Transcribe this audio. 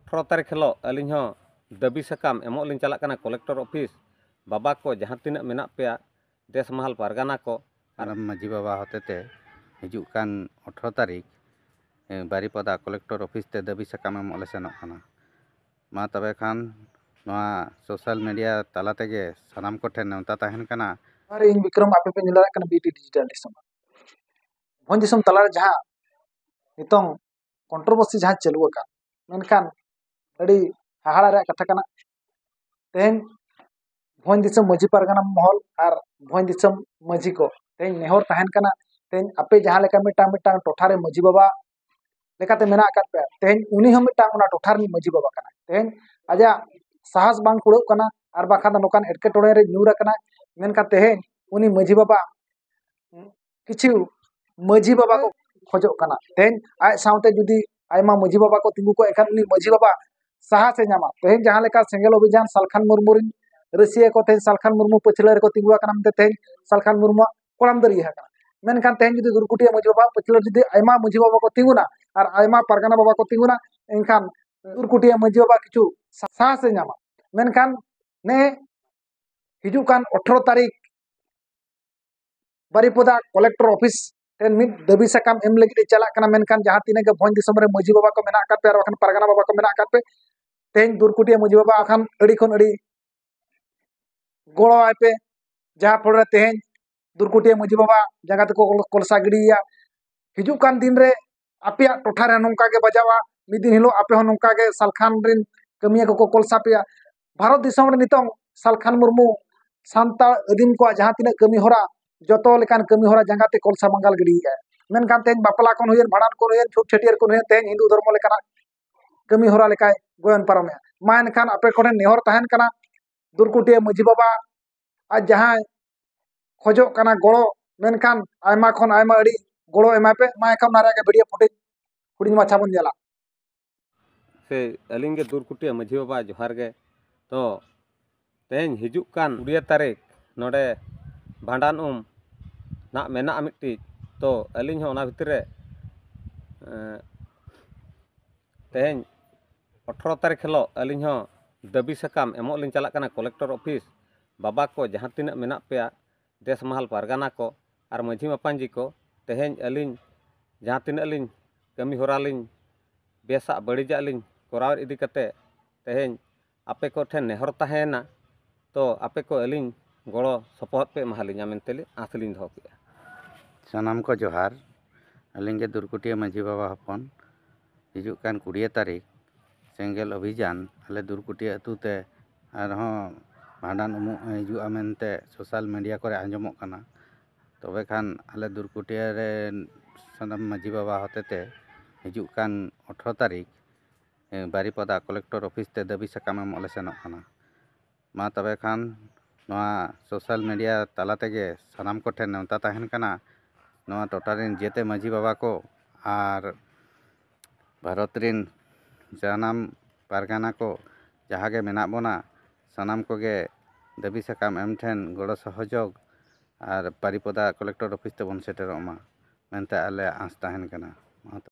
18 तारीख हिलोग अलिंग हो दाबी साकाम एमोग लिंग चलाक कना कलेक्टर ऑफिस बाबा को जहाँ तीना मेनाग पेया देश महल पारगाना को और माजी बाबा होते हजुकान 18 तारीख बारीपदा कलेक्टर ऑफिस ते दाबी साकाम एमोग ले सेनोग कना मा तबे खान नोआ सोशल मीडिया तला तेगे सानाम को ठेन नेवता तहन कना अरे इन विक्रम आपे पे निलारा कना बीटी डिजिटल दिसम भोन दिसम तला जहाँ नितों कंट्रोवर्सी जहाँ चलू का मेनखान अड़ी हाहाड़ा रे कथा कना तेन भोन दिसम मजी पारगाना महल और भोन दिसम मजी को तेन नेहर तहन कना तेन आपे जहाँ लेका मिटांग मिटांग टोठारे मजी बाबा लेकाते मेना आकात पे तेन उनी हम मिटांग उना टोठार नि मजी बाबा कना तेन आजा साहस बांग कुड़ो कना और बाखा नोकान एटके टोड़े रे न्यूरा कना मेनका तेन उनी मजी बाबा किछु मजी बाबा को खोजो कना तेन आय साउते जुदी आयमा मजी बाबा को तिंगु को एखान उनी मजी बाबा साहस ए नामा तेन जहाँ लेका सेंगेल अभियान सालखान मुर्मुरिन रसिया को तेन सालखान मुर्मू पछले रे को तिंगु कना मते तेन सालखान मुर्मू कोड़ाम दरी हा कना मेनखान तेन जुदी दुरकुटिया मजी बाबा पछले जुदी आयमा मजी बाबा को तिंगुना और आयमा पारगाना बाबा को तिंगुना एनखान दुरकुटिया मजी बाबा किछु साहस ए नामा मेनखान ने हिजुकान 18 तारीख बारीपदा कलेक्टर ऑफिस तेन मिद दाबी साकाम एम लगी चला कना मेनखान जहाँ तीना के भोन दिसम रे मजी बाबा को मेना आकात पे और पारगाना बाबा को मेना आकात पे तेन दुरकुटिया मजी बाबा अखान अड़ी खन अड़ी गोड़ो आय पे जहाँ फल तेन दुरकुटिया मजी बाबा जगह को कोलसा गिड़िया हिजुकान दिन रे आपिया टोठा रे नोंका के बजावा मिद दिन हिलो आपे हो नोंका के सालखान रिन कमिया को कोलसा पेया भारत दिसम रे नितों सालखान मुर्मू सांता अदिम को जहाँ तीना कमी होरा जतो लेकान कमी होरा जंगाते कोलसा मंगाल गिड़िया मेनखान तेन बापला कोन होयन भाड़ान कोन होयन छुट छटियर कोन होयन तेन हिंदू धर्म लेकाना कमी होरा लेकाय गोयन पारमे मा एनखान आपे कोने नेहर तहन कना दुरकुटिया मजी बाबा आज जहाँ खोजो कना गोड़ो मेनखान आयमा खन आयमा अड़ी गोड़ो एमा पे मा एखम नारा के वीडियो फुटेज हुडिंग माछा बन जाला से अलिंग के दुरकुटिया मजी बाबा जोहार गे तो तेन हिजुकान 20 तारीख नोडे भांडान ना मेना मिट्टी तो अलिंग हो भितर रे तेन 18 तारीख हिलो अलिंग हो दाबी साकाम एमोग लिंग चलाक कना कलेक्टर ऑफिस बाबा को जहाँ तीना मेना पेया देश महल पारगाना को और मझी मापांजी को तेहें अलिंग जहाँ तीना लिंग कमी होरा लिंग बेसा बड़ीजा लिंग कोराव इदी कते तेहें आपे को ठेन नेहर तहेना तो आपे को अलिंग गड़ो सपोहत पे एमालिंगा मेनतेली आसलिंग दो के सानाम को जोहार अलिंगे दुरकुटिया माजी बाबा हपन हजुकान 20 तारीख सेंगेल अभियान आले दुरकुटिया अतुते आरहों भांडान हजुआ मेनते सोशल मीडिया करे आंजमोग कना तबे खान आले दुरकुटिया रे सानाम माजी बाबा होते हजुकान 18 तारीख बारीपदा कलेक्टर ऑफिस ते दाबी साकाम एमोग ले सेनोग कना मा तबे खान नोआ सोशल मीडिया तला तेगे सानाम को ठेन नेवता तहन कना नोआ टोटा रिन जेते माजी बाबा को और भारत रिन जानाम पारगाना को जहाँ के मेना बोना सानाम को गे दाबी साकाम एम ठेन गड़ो सहयोग और बारीपदा कलेक्टर ऑफिस ते बन सेटेरोग मा मेनते आले आस तहन कना।